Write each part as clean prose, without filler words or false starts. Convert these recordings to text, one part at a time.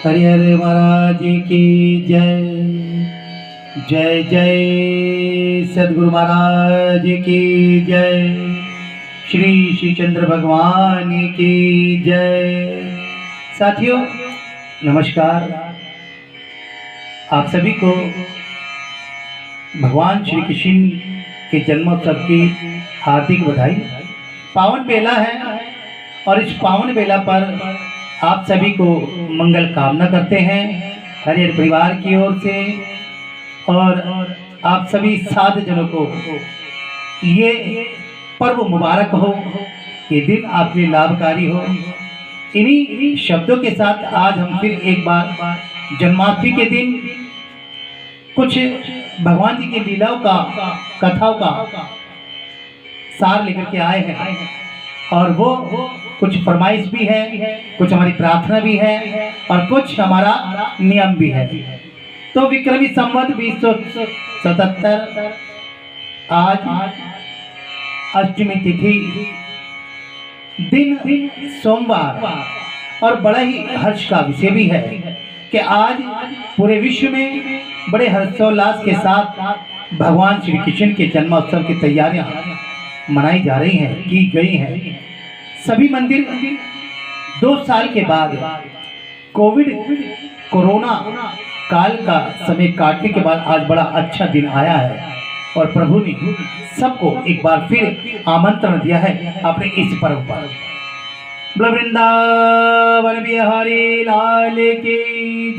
हरिहर महाराज की जय। जय जय सदगुरु महाराज की जय। श्री श्री चंद्र भगवान की जय। साथियों नमस्कार। आप सभी को भगवान श्री कृष्ण के जन्मोत्सव की हार्दिक बधाई। पावन बेला है और इस पावन बेला पर आप सभी को मंगल कामना करते हैं हरिहर परिवार की ओर से, और आप सभी साधु जनों को ये पर्व मुबारक हो, ये दिन आपके लिए लाभकारी हो। इन्हीं शब्दों के साथ आज हम फिर एक बार जन्माष्टमी के दिन कुछ भगवान जी की लीलाओं का, कथाओं का सार लेकर के आए हैं, और वो कुछ फरमाइश भी है, कुछ हमारी प्रार्थना भी है और कुछ हमारा नियम भी है। तो विक्रमी संवत 2077 आज अष्टमी तिथि, दिन सोमवार, और बड़ा ही हर्ष का विषय भी है कि आज पूरे विश्व में बड़े हर्षोल्लास के साथ भगवान श्री कृष्ण के जन्मोत्सव की तैयारियां मनाई जा रही हैं, की गई हैं। सभी मंदिर 2 साल के बाद कोरोना काल का समय काटने के बाद आज बड़ा अच्छा दिन आया है, और प्रभु ने सबको एक बार फिर आमंत्रण दिया है अपने इस पर्व पर। वृंदावन बिहारी लाल की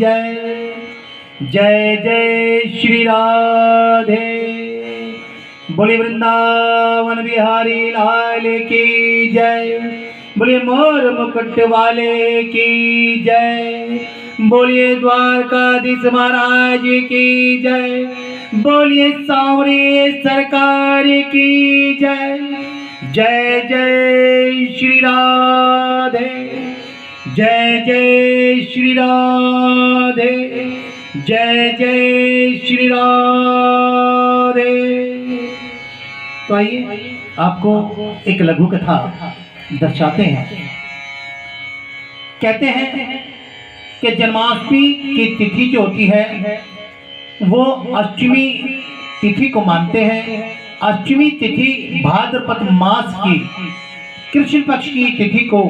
जय। जय जय श्री राधे। बोले वृंदावन बिहारी लाल की जय। बोले मोर मुकुट वाले की जय। बोलिए द्वारकाधीश महाराज की जय। बोलिए सांवरे सरकार की जय। जय जय श्री राधे। जय जय श्री राधे। जय जय श्री राधे। तो आइए आपको एक लघु कथा दर्शाते हैं। कहते हैं कि जन्माष्टमी की तिथि जो होती है वो अष्टमी तिथि को मानते हैं। अष्टमी तिथि भाद्रपद मास की कृष्ण पक्ष की तिथि को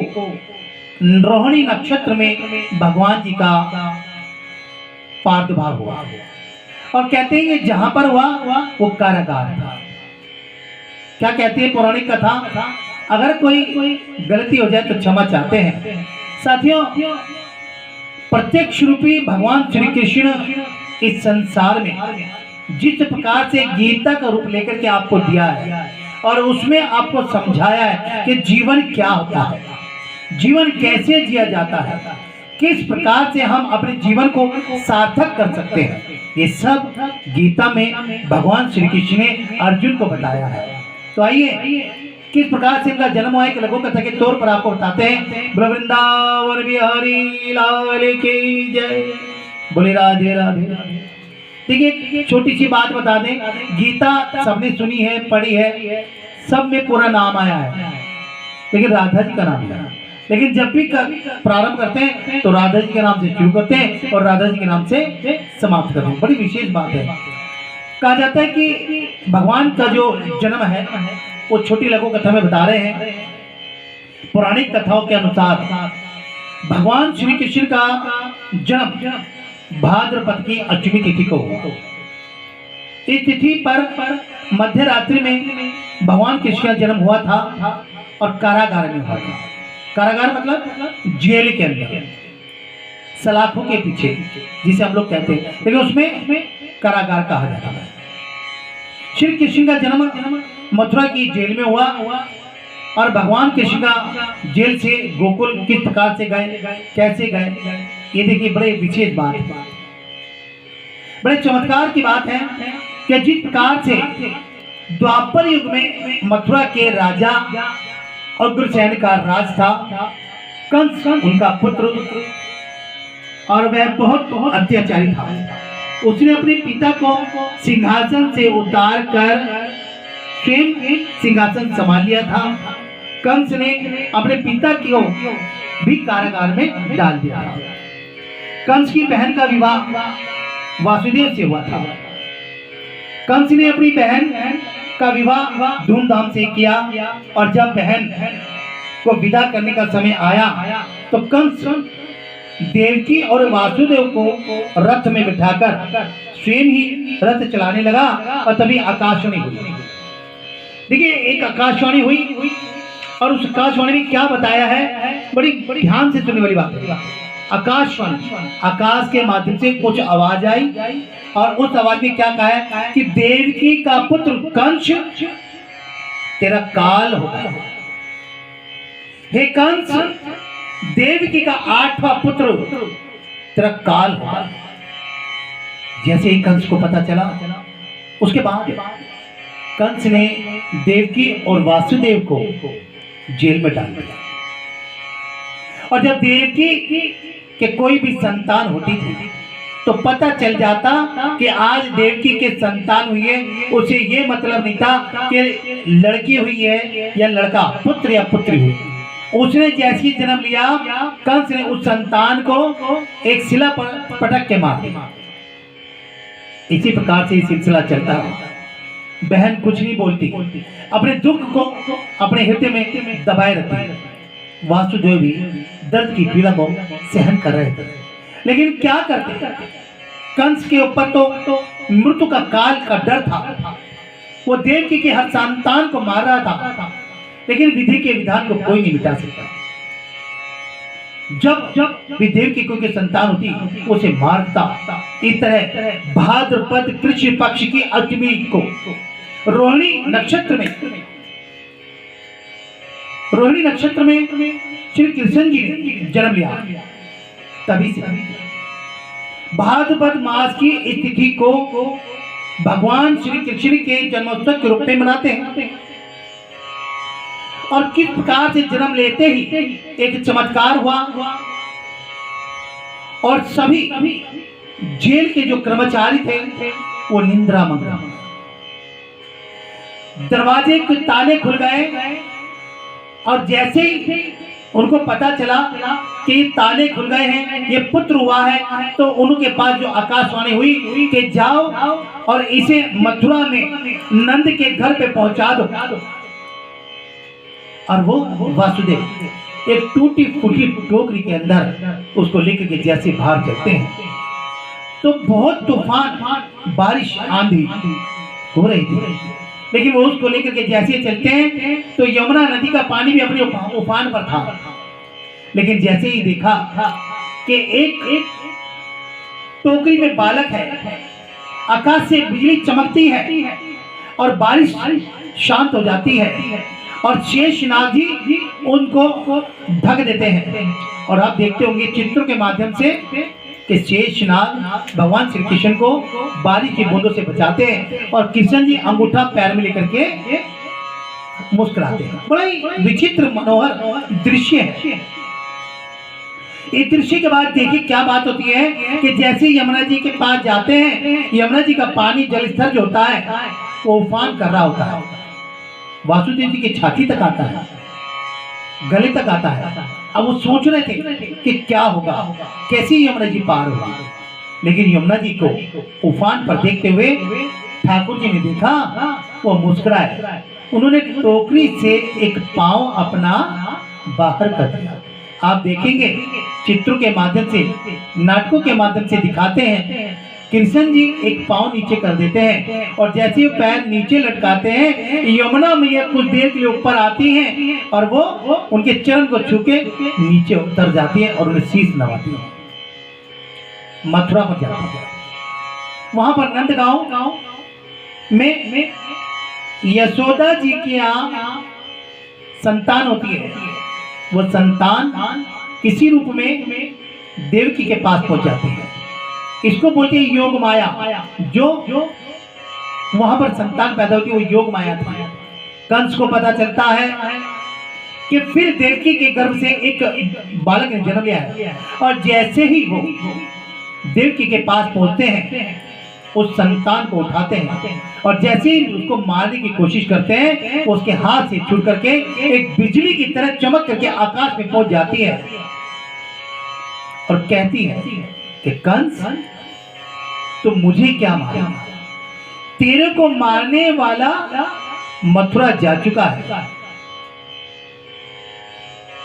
रोहिणी नक्षत्र में भगवान जी का प्रादुर्भाव हुआ, और कहते हैं कि जहां पर हुआ वो कारागार था। क्या कहती है पौराणिक कथा, अगर कोई गलती हो जाए तो क्षमा चाहते हैं। साथियों प्रत्यक्ष रूपी भगवान श्री कृष्ण इस संसार में जिस प्रकार से गीता का रूप लेकर के आपको दिया है, और उसमें आपको समझाया है कि जीवन क्या होता है, जीवन कैसे जिया जाता है, किस प्रकार से हम अपने जीवन को सार्थक कर सकते हैं, ये सब गीता में भगवान श्री कृष्ण ने अर्जुन को बताया है। तो आइए किस प्रकार से इनका जन्म हुआ है लघु कथा के तौर पर आपको बताते हैं। वृंदावन बिहारी लाल की जय। बोले राधे राधे। देखिए छोटी सी बात बता दें, गीता सबने सुनी है, पढ़ी है, सब में पूरा नाम आया है, लेकिन राधा जी का नाम है। लेकिन जब भी प्रारंभ करते हैं तो राधा जी के नाम से शुरू करते हैं और राधा जी के नाम से समाप्त करते हैं। बड़ी विशेष बात है। कहा जाता है कि भगवान का जो जन्म है वो छोटी लघु कथा में बता रहे हैं। पौराणिक कथाओं के अनुसार भगवान श्री कृष्ण का जन्म भाद्रपद की अष्टमी तिथि को हुआ। इस तिथि पर मध्य रात्रि में भगवान कृष्ण का जन्म हुआ था, और कारागार में हुआ था। कारागार मतलब जेल के अंदर, सलाखों के पीछे जिसे हम लोग कहते हैं, लेकिन उसमें कारागार कहा जाता है। श्री कृष्ण का जन्म मथुरा की जेल में हुआ, और भगवान कृष्ण का जेल से गोकुल किस प्रकार से गए, कैसे गए, ये देखिए बड़े विशेष बात है, बड़े चमत्कार की बात है कि जिस प्रकार से द्वापर युग में मथुरा के राजा अग्रसेन का राज था, कंस उनका पुत्र, और वह बहुत अत्याचारी था। उसने अपने पिता को सिंहासन से उतार कर स्वयं सिंहासन संभाल लिया था। कंस ने अपने पिता को भी कारागार में डाल दिया। कंस की बहन का विवाह वासुदेव से हुआ था। कंस ने अपनी बहन का विवाह धूमधाम से किया और जब बहन को विदा करने का समय आया तो कंस देवकी और वासुदेव को रथ में बिठाकर स्वयं ही रथ चलाने लगा और तभी आकाशवाणी हुई। देखिए, एक आकाशवाणी हुई और उस आकाशवाणी में क्या बताया है, बड़ी ध्यान से सुनने वाली बात है। आकाशवाणी, आकाश के माध्यम से कुछ आवाज आई और उस आवाज में क्या कहा है कि देवकी का पुत्र कंस तेरा काल होगा। हे कंस, देवकी का 8वां पुत्र तेरा काल होगा। जैसे ही कंस को पता चला, उसके बाद कंस ने देवकी और वासुदेव को जेल में डाल दिया। और जब देवकी के कोई भी संतान होती थी तो पता चल जाता कि आज देवकी के संतान हुई है, उसे ये मतलब नहीं था कि लड़की हुई है या लड़का, पुत्र या पुत्री हुई। उसने जैसे ही जन्म लिया, कंस ने उस संतान को एक शिला पर पटक के मार दिया। इसी प्रकार से सिलसिला चलता है। बहन कुछ नहीं बोलती, अपने दुख को अपने हृदय में दबाए रखती। वासुदेव भी दर्द की पीड़ा को सहन कर रहे थे, लेकिन क्या करते, कंस के ऊपर तो मृत्यु का काल का डर था। वो देवकी के हर संतान को मार रहा था, लेकिन विधि के विधान को कोई नहीं मिटा सकता। जब भी देवकी को संतान होती उसे मारता। इस तरह भाद्रपद कृष्ण पक्ष की अष्टमी को रोहिणी नक्षत्र में श्री कृष्ण जी ने जन्म लिया। तभी से भाद्रपद मास की तिथि को भगवान श्री कृष्ण के जन्मोत्सव के रूप में मनाते हैं। और किस प्रकार से जन्म लेते ही एक चमत्कार हुआ और सभी जेल के जो कर्मचारी थे वो निंद्रा मंगरा, दरवाजे के ताले खुल गए और जैसे ही उनको पता चला कि ताले खुल गए हैं, ये पुत्र हुआ है, तो उनके पास जो आकाशवाणी हुई कि जाओ और इसे मथुरा में नंद के घर पे पहुंचा दो। और वो वासुदेव एक टूटी फूटी टोकरी के अंदर उसको लेकर के जैसे बाहर चलते हैं तो बहुत तूफान बारिश आंधी हो रही थी, लेकिन वो उसको लेकर के जैसे चलते हैं तो यमुना नदी का पानी भी अपने उफान पर था। लेकिन जैसे ही देखा कि एक टोकरी में बालक है, आकाश से बिजली चमकती है और बारिश शांत हो जाती है और शेषनाग जी उनको ढक देते हैं। और आप देखते होंगे चित्रों के माध्यम से कि शेषनाग भगवान श्री कृष्ण को बारिश की बूंदों से बचाते हैं और कृष्ण जी अंगूठा पैर में लेकर के मुस्कुराते हैं। बड़ा ही विचित्र मनोहर दृश्य है। इस दृश्य के बाद देखिए क्या बात होती है कि जैसे यमुना जी के पास जाते हैं, यमुना जी का पानी जल स्तर जो होता है वो उफान कर रहा होता है, वासुदेव जी की छाती तक आता है, गले तक आता है। अब वो सोच रहे थे कि क्या होगा, कैसी यमुना जी पार होगी। लेकिन यमुना जी को उफान पर देखते हुए ठाकुर जी ने देखा, वो मुस्कुराए। उन्होंने टोकरी से एक पांव अपना बाहर कर दिया। आप देखेंगे चित्रों के माध्यम से, नाटकों के माध्यम से दिखाते हैं, कृष्ण जी एक पांव नीचे कर देते हैं और जैसे ही पैर नीचे लटकाते हैं यमुना मैया कुछ देर के लिए ऊपर आती हैं और वो उनके चरण को छू के नीचे उतर जाती है और उन्हें शीश नवाती है। मथुरा पर जाती है, वहां पर नंदगांव में यशोदा जी की यहाँ संतान होती है। वो संतान किसी रूप में देवकी के पास पहुंच जाती है। इसको बोलते हैं योग माया। जो वहां पर संतान पैदा होती है वो योग माया थी। कंस को पता चलता है कि फिर देवकी के गर्भ से एक बालक ने जन्म लिया है और जैसे ही वो देवकी के पास पहुंचते हैं उस संतान को उठाते हैं और जैसे ही उसको मारने की कोशिश करते हैं उसके हाथ से छूट करके एक बिजली की तरह चमक करके आकाश में पहुंच जाती है और कहती है कि कंस तो मुझे क्या मारे, तेरे को मारने वाला मथुरा जा चुका है,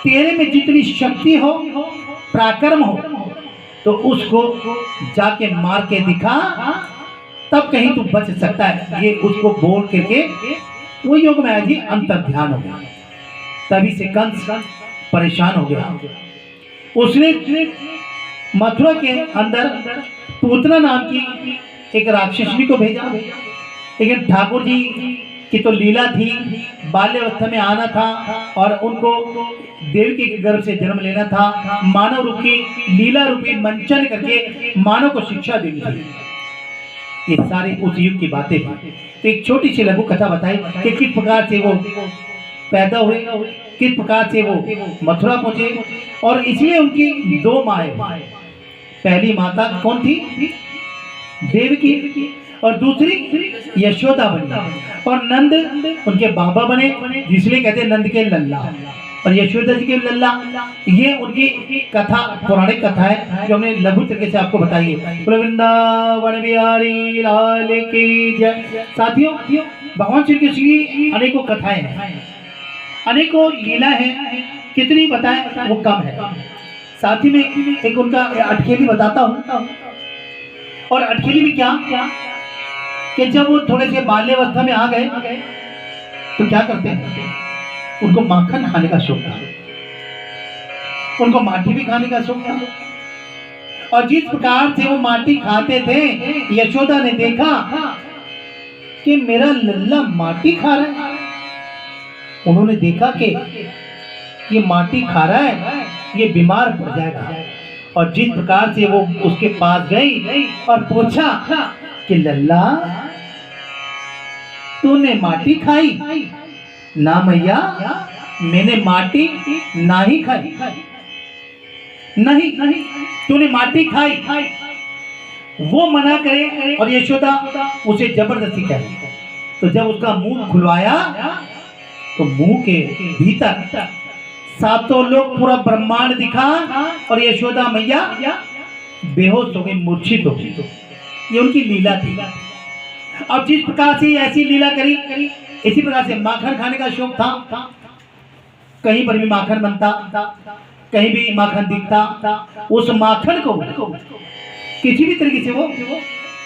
तेरे में जितनी शक्ति हो, पराक्रम हो, तो उसको जाके मार के दिखा, तब कहीं तू बच सकता है। ये उसको बोल करके वो योग में जी अंतर ध्यान हो गया। तभी से कंस परेशान हो गया। उसने मथुरा के अंदर पूतना नाम की एक राक्षसनी को भेजा, लेकिन ठाकुर जी की तो लीला थी, बाल्यावस्था में आना था और उनको देवकी के गर्भ से जन्म लेना था, मानव रूप की लीला रूपी मंचन करके मानव को शिक्षा देनी थी। ये सारे उस युग की बातें थी। तो एक छोटी सी लघु कथा बताई कि किस प्रकार से वो पैदा हुए, किस प्रकार से वो मथुरा पहुंचे, और इसलिए उनकी दो माएं, पहली माता कौन थी, देवकी, और दूसरी यशोदा बनी, और नंद उनके बाबा बने, जिसलिए कहते हैं नंद के लल्ला, और यशोदा जी के लल्ला। ये उनकी कथा, पौराणिक कथा है जो हमने लघु तरीके से आपको बताई है। वृंदावन बिहारी लाल की जय। साथियों, भगवान श्री कृष्ण की अनेकों कथाएं हैं, अनेकों लीला है, कितनी बताएं वो कम है। साथ ही में एक उनका अटखेली बताता हूँ। और अटखेली में क्या कि जब वो थोड़े से बाल्यावस्था में आ गए तो क्या करते हैं, उनको माखन खाने का शौक था, उनको माटी भी खाने का शौक था। और जिस प्रकार से वो माटी खाते थे, यशोदा ने देखा कि मेरा लल्ला माटी खा रहा है। उन्होंने देखा कि ये माटी खा रहा है, ये बीमार पड़ जाएगा। और जिस प्रकार से वो उसके पास गई और पूछा कि लल्ला तूने माटी खाई? ना मैया, मैंने माटी नहीं खाई। नहीं, तूने माटी खाई। वो मना करे और यशोदा उसे जबरदस्ती करे। तो जब उसका मुंह खुलवाया तो मुंह के भीतर सातों लोग, पूरा ब्रह्मांड दिखा, और यशोदा मैया बेहोश हो गई, मूर्छित हो गई। ये उनकी लीला थी। अब जिस प्रकार से ऐसी लीला करी, इसी प्रकार से माखन खाने का शौक था। कहीं पर भी माखन बनता, कहीं भी माखन दिखता, उस माखन को किसी भी तरीके से वो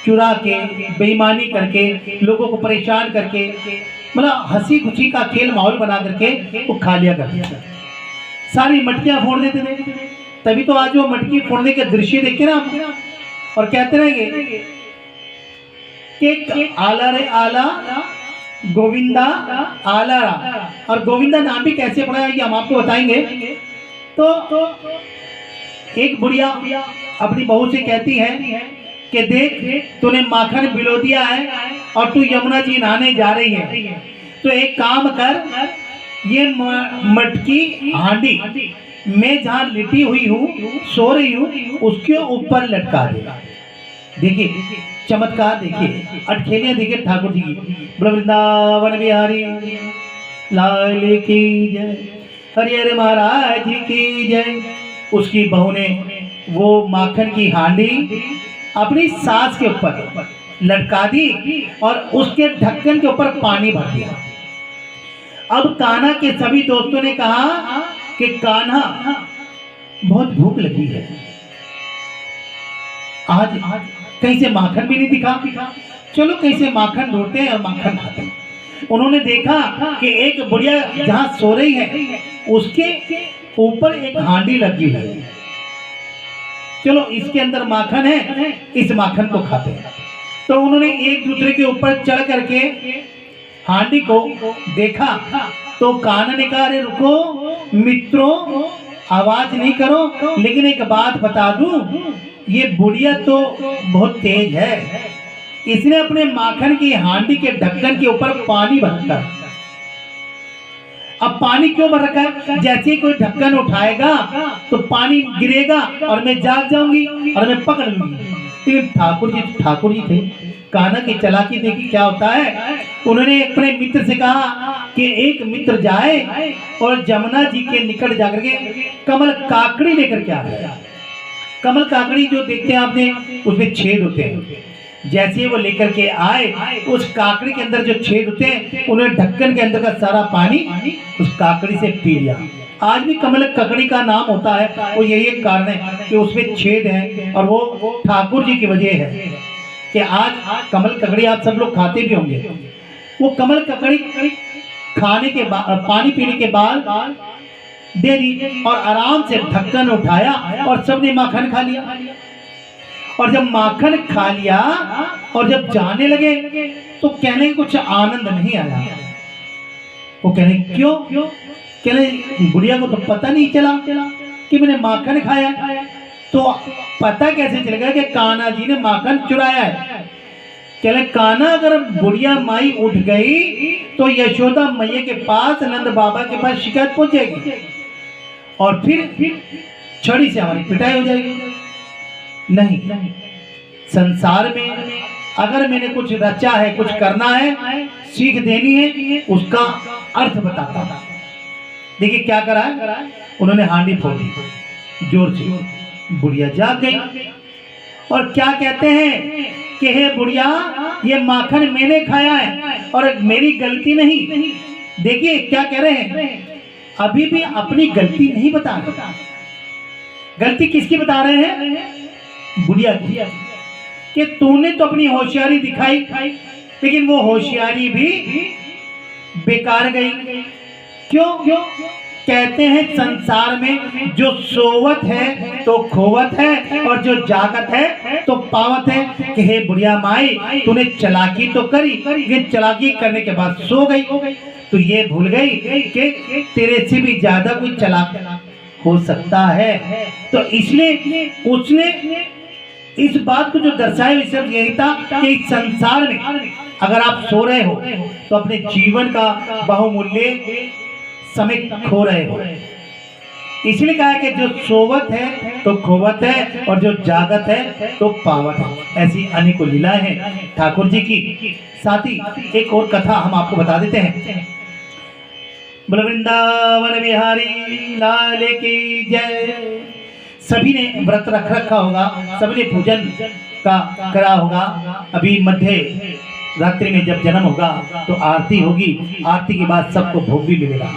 चुरा के, बेईमानी करके, लोगों को परेशान करके, मतलब हंसी खुशी का खेल माहौल बना करके वो खा लिया करते थे। सारी मटकियां फोड़ देते थे। तभी तो आज वो मटकी फोड़ने के दृश्य देखते ना आप, और कहते रहेंगे कि आला रे आला गोविंदा आला रा। और गोविंदा नाम भी कैसे पड़ा है ये हम आपको बताएंगे। तो एक बुढ़िया अपनी बहू से कहती है कि देख, तूने माखन बिलो दिया है और तू यमुना जी नहाने जा रही है, तो एक काम कर, ये मटकी हांडी मैं जहाँ लिटी हुई हूँ, सो रही हूँ, उसके ऊपर लटका दे। देखिए चमत्कार, देखिए अटखेलियां, देखिए ठाकुर जी की। वृंदावन बिहारी लाल की जय, हरिहर महाराज की जय। उसकी बहू ने वो माखन की हांडी अपनी सास के ऊपर लटका दी और उसके ढक्कन के ऊपर पानी भर दिया। अब कान्हा के सभी दोस्तों ने कहा कि कान्हा बहुत भूख लगी है, आज कहीं से माखन भी नहीं दिखा, चलो कहीं से माखन ढूंढते हैं और माखन खाते हैं। उन्होंने देखा कि एक बुढ़िया जहां सो रही है उसके ऊपर एक हांडी लगी हुई है, चलो इसके अंदर माखन है, इस माखन को खाते हैं। तो उन्होंने एक दूसरे के ऊपर चढ़ करके हांडी को देखा। तो कान्हा ने कहा, अरे रुको मित्रों, आवाज नहीं करो, लेकिन एक बात बता दूं, ये बुढ़िया तो बहुत तेज है, इसने अपने माखन की हांडी के ढक्कन के ऊपर पानी भर रखा। अब पानी क्यों भर रखा है? जैसे ही कोई ढक्कन उठाएगा तो पानी गिरेगा और मैं जाग जाऊंगी और मैं पकड़ लूंगी। लेकिन ठाकुर जी थे, कान्हा की चालाकी देखी क्या होता है। उन्होंने अपने मित्र से कहा कि एक मित्र जाए और जमुना जी के निकट जाकर के कमल काकड़ी लेकर के आ जाए। कमल काकड़ी जो देखते हैं आपने, उसमें छेद होते हैं। जैसे वो लेकर के आए, उस काकड़ी के अंदर जो छेद होते हैं, उन्होंने ढक्कन के अंदर का सारा पानी उस काकड़ी से पी लिया। आज भी कमल ककड़ी का नाम होता है, वो यही एक कारण है कि उसमें छेद है, और वो ठाकुर जी की वजह है कि आज कमल ककड़ी आप सब लोग खाते भी होंगे। वो कमल ककड़ी खाने के बाद, पानी पीने के बाद दे दी, और आराम से ढक्कन उठाया और सबने माखन खा लिया। और जब माखन खा लिया और जब जाने लगे तो कहने कुछ आनंद नहीं आया। वो कहने क्यों? कहने बुढ़िया को तो पता नहीं चला कि मैंने माखन खाया। तो पता कैसे चलेगा कि कान्हा जी ने माखन चुराया है? कहले कान्हा, अगर बुढ़िया माई उठ गई तो यशोदा मैया के पास, नंद बाबा के पास शिकायत पहुंच जाएगी, और फिर छड़ी से हमारी पिटाई हो जाएगी। नहीं, संसार में अगर मैंने कुछ रचा है, कुछ करना है, सीख देनी है, उसका अर्थ बताता था। देखिए क्या करा, उन्होंने हांडी फोड़ी जोर से, बुढ़िया जाग गई और क्या कहते हैं कि हे बुढ़िया, ये माखन मैंने खाया है और मेरी गलती नहीं। देखिए क्या कह रहे हैं, अभी भी अपनी गलती नहीं बता रहे। गलती किसकी बता रहे हैं? बुढ़िया की, कि तूने तो अपनी होशियारी दिखाई, लेकिन वो होशियारी भी बेकार गई। क्यों? कहते हैं संसार में जो सोवत है तो खोवत है, और जो जागत है तो पावत है। कि हे बुढ़िया माई, तूने चालाकी तो करी, लेकिन चालाकी करने के बाद सो गई, तो ये भूल गई कि तेरे से भी ज्यादा कोई चालाक हो सकता है। तो इसलिए उसने इस बात को जो दर्शाया, सिर्फ यही था कि इस संसार में अगर आप सो रहे हो तो अपने जीवन का बहुमूल्य समय खो रहे हो। इसलिए कहा कि जो सोवत है तो खोवत है, और जो जागत है तो पावत है। ऐसी अनेकों लीलाएं हैं ठाकुर जी की। साथ ही एक और कथा हम आपको बता देते हैं। बोलो वृंदावन बिहारी लाल की जय। सभी ने व्रत रख रखा होगा, सभी ने पूजन का करा होगा। अभी मध्य रात्रि में जब जन्म होगा तो आरती होगी, आरती के बाद सबको भोग भी मिलेगा।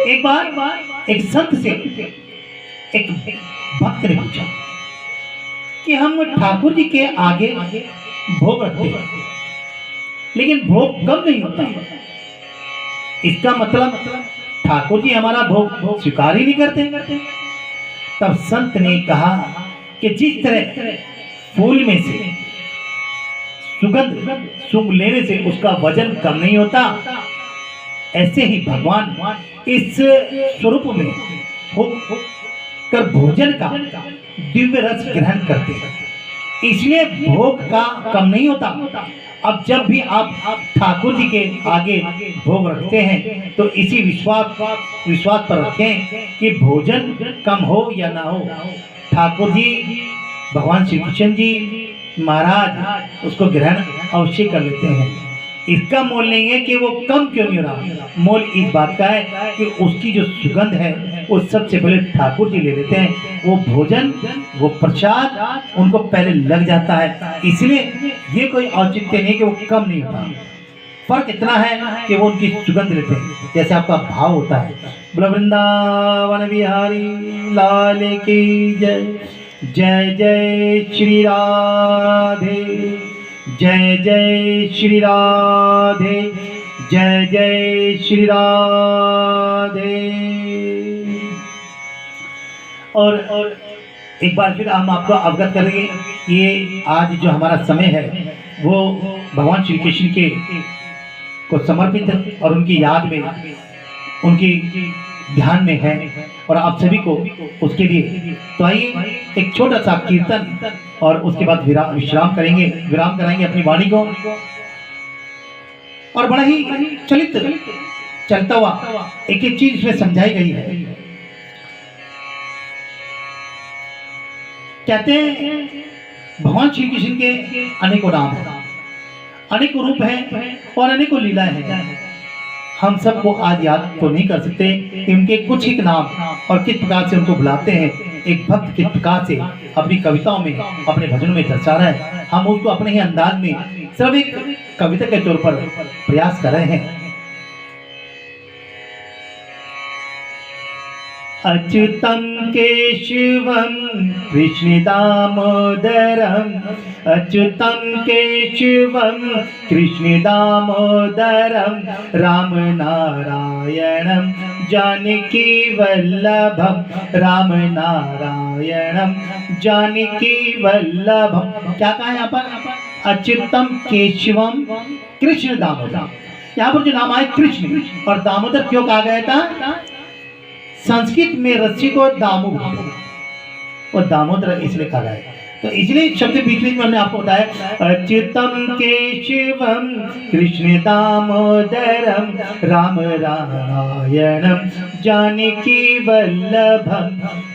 एक बार एक संत से एक भक्त ने पूछा कि हम ठाकुर जी के आगे भोग रखते हैं, लेकिन भोग कम नहीं होता। इसका मतलब ठाकुर जी हमारा भोग स्वीकार ही नहीं करते। तब संत ने कहा कि जिस तरह फूल में से सुगंध सूंघ लेने से उसका वजन कम नहीं होता, ऐसे ही भगवान इस स्वरूप में होकर भोजन का दिव्य रस ग्रहण करते हैं, इसलिए भोग का कम नहीं होता। अब जब भी आप ठाकुर जी के आगे भोग रखते हैं तो इसी विश्वास पर रखें कि भोजन कम हो या ना हो, ठाकुर जी भगवान श्री कृष्ण जी महाराज उसको ग्रहण अवश्य कर लेते हैं। इसका मोल नहीं है कि वो कम क्यों नहीं हो रहा, मोल इस बात का है कि उसकी जो सुगंध है वो सबसे पहले ठाकुर जी ले लेते हैं। वो भोजन, वो प्रसाद उनको पहले लग जाता है, इसलिए ये कोई औचित्य नहीं कि वो कम नहीं होता। फर्क इतना है कि वो उनकी सुगंध लेते हैं, जैसे आपका भाव होता है। बोलो वृंदावन बिहारी लाल की जय। जय जय श्री राधे, जय जय श्री राधे, जय जय श्री राधे। और एक बार फिर हम आपको अवगत करेंगे, ये आज जो हमारा समय है वो भगवान श्री कृष्ण के को समर्पित और उनकी याद में, उनकी ध्यान में है, और आप सभी को उसके लिए। तो आइए एक छोटा सा कीर्तन और उसके बाद विश्राम करेंगे, विराम कराएंगे अपनी वाणी को। और बड़ा ही चलता हुआ एक एक चीज इसमें समझाई गई है। कहते हैं भगवान श्री कृष्ण के अनेकों नाम हैं, अनेकों रूप हैं और अनेकों लीलाएं हैं। हम सबको आज याद तो नहीं कर सकते कि उनके कुछ ही नाम और किस प्रकार से उनको बुलाते हैं, एक भक्त के प्रकार से अपनी कविताओं में, अपने भजनों में दर्शा रहा है। हम उसको अपने ही अंदाज में सिर्फ एक कविता के तौर पर प्रयास कर रहे हैं। अच्युतं केशवं कृष्ण दामोदरं, अच्युतं केशवं कृष्ण दामोदरं, राम नारायणं जानकी वल्लभं, राम नारायणं जानकी वल्लभं। क्या कहा यहाँ पर? अच्युतम केशवम कृष्ण दामोदर। यहाँ पर जो नाम आए कृष्ण और दामोदर क्यों कहा गया था? संस्कृत में रस्सी को दामू बोलते हैं और दामोदर इसलिए कहा गया। तो इसलिए शब्द बीच बीच में हमने आपको बताया, अच्युतम केशवम कृष्ण दामोदरम, राम नारायणम जानकी वल्लभम।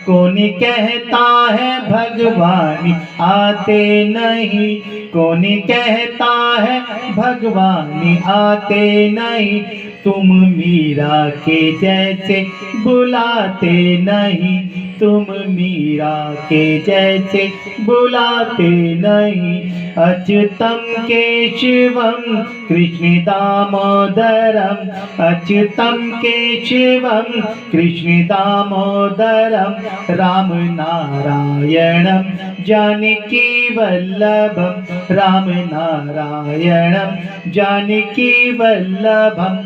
कौन कहता है भगवान आते नहीं, कौन कहता है भगवान आते नहीं, तुम मीरा के जैसे बुलाते नहीं, तुम मीरा के जैसे बुलाते नहीं। अच्युतम केशवम कृष्ण दामोदरम, अच्युतम केशवम कृष्ण दामोदरम, राम नारायणम जानकी वल्लभम, राम नारायणम जानकी वल्लभम।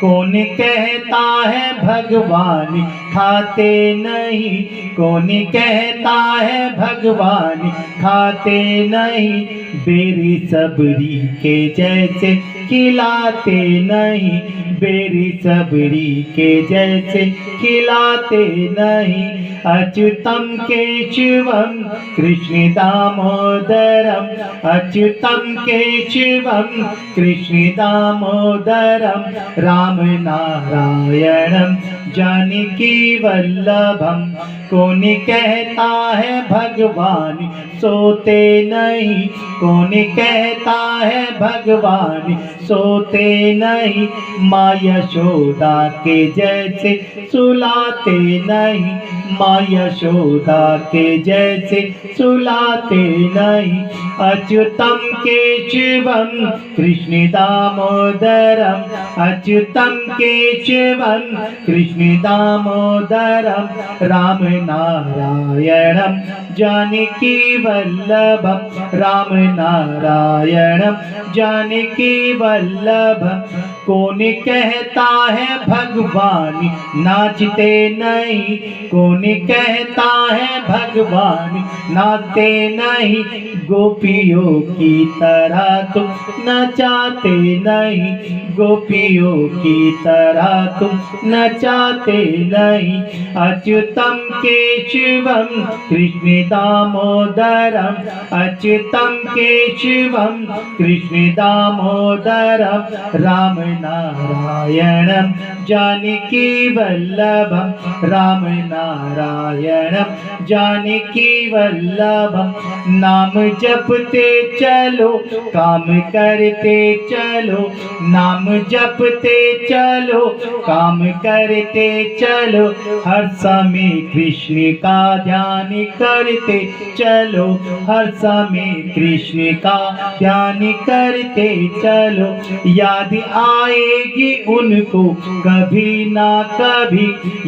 कौन कहता है भगवान खाते नहीं, कौन कहता है भगवान खाते नहीं, बेरी सबरी के जैसे खिलाते नहीं, बेरी सबरी के जैसे खिलाते नहीं। अच्युतम केशवम कृष्ण दामोदरम, अच्युतम केशवम कृष्ण दामोदरम, राम नारायणम जानकी वल्लभम। कौन कहता है भगवान सोते नहीं, कौन कहता है भगवान सोते नहीं, माँ यशोदा के जैसे सुलाते नहीं, माँ यशोदा के जैसे सुलाते नहीं। अच्युतम केशवम कृष्ण दामोदरम, अच्युतम केशवम कृष्ण दामोदरम, राम नारायणम जानकी वल्लभम, राम नारायणम जानकी वल्लभम। कौन कहता है भगवान नाचते नहीं, कौन कहता है भगवान नाचते नहीं, गोपियों की तरह तुम नचाते नहीं, गोपियों की तरह तुम नचाते नहीं। अच्युतम केशवम कृष्ण दामोदरम, अच्युतम केशवम कृष्ण दामोदरम, राम नारायणम जानकी वल्लभम, राम नारायणम जानकी वल्लभम। नाम जपते चलो काम करते चलो, नाम जपते चलो काम करते चलो, हर समय कृष्ण का ध्यान करते चलो, हर समय कृष्ण का ध्यान करते चलो। याद आएगी उनको कभी ना कभी,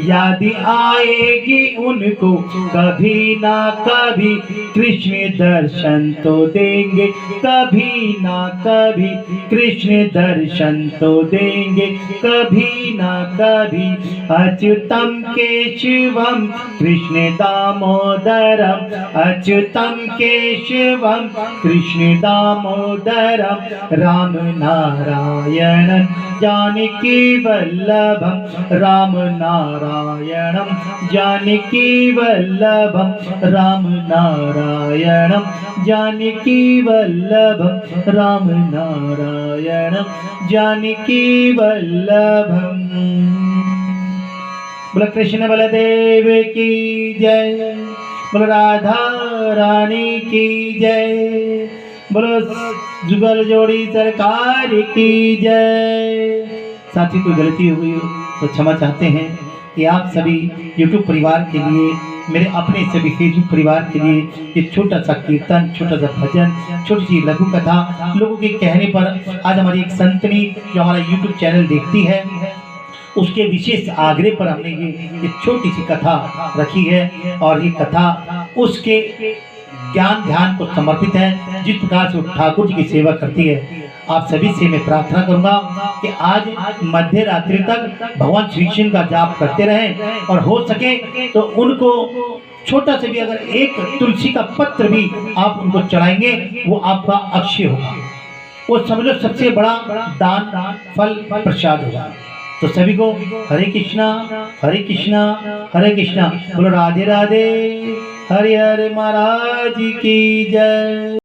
याद आएगी उनको कभी ना कभी, कृष्ण दर्शन तो देंगे कभी ना कभी, कृष्ण दर्शन तो देंगे कभी ना कभी। अच्युतम केशवम कृष्ण दामोदरम, अच्युतम केशवम कृष्ण दामोदरम, राम नारायणं जानकी वल्लभम, राम नारायणं जानकी वल्लभम, राम नारायणं जानकी वल्लभम, राम नारायणं जानकी वल्लभम। बोलो कृष्ण बलदेव की जय, बोलो राधा रानी की जय, बोलो जुगल जोड़ी सरकार की जय। साथी कोई गलती हो गई हो तो क्षमा चाहते हैं। कि आप सभी YouTube परिवार के लिए मेरे अपने सभी फेसबुक परिवार के लिए ये छोटा सा कीर्तन, छोटा सा भजन, छोटी सी लघु कथा लोगों के कहने पर आज हमारी एक संतनी जो हमारा YouTube चैनल देखती है उसके विशेष आग्रह पर हमने ये छोटी सी कथा रखी है। और ये कथा उसके ज्ञान ध्यान को समर्पित है जिस प्रकार से वो ठाकुर जी की सेवा करती है। आप सभी से मैं प्रार्थना करूंगा कि आज मध्य रात्रि तक भगवान श्री कृष्ण का जाप करते रहें और हो सके तो उनको छोटा से भी अगर एक तुलसी का पत्र भी आप उनको चढ़ाएंगे वो आपका अक्षय होगा, वो समझ लो सबसे बड़ा दान फल प्रसाद होगा। तो सभी को हरे कृष्णा हरे कृष्णा हरे कृष्णा, बोलो राधे राधे, हरे हरे महाराज की जय।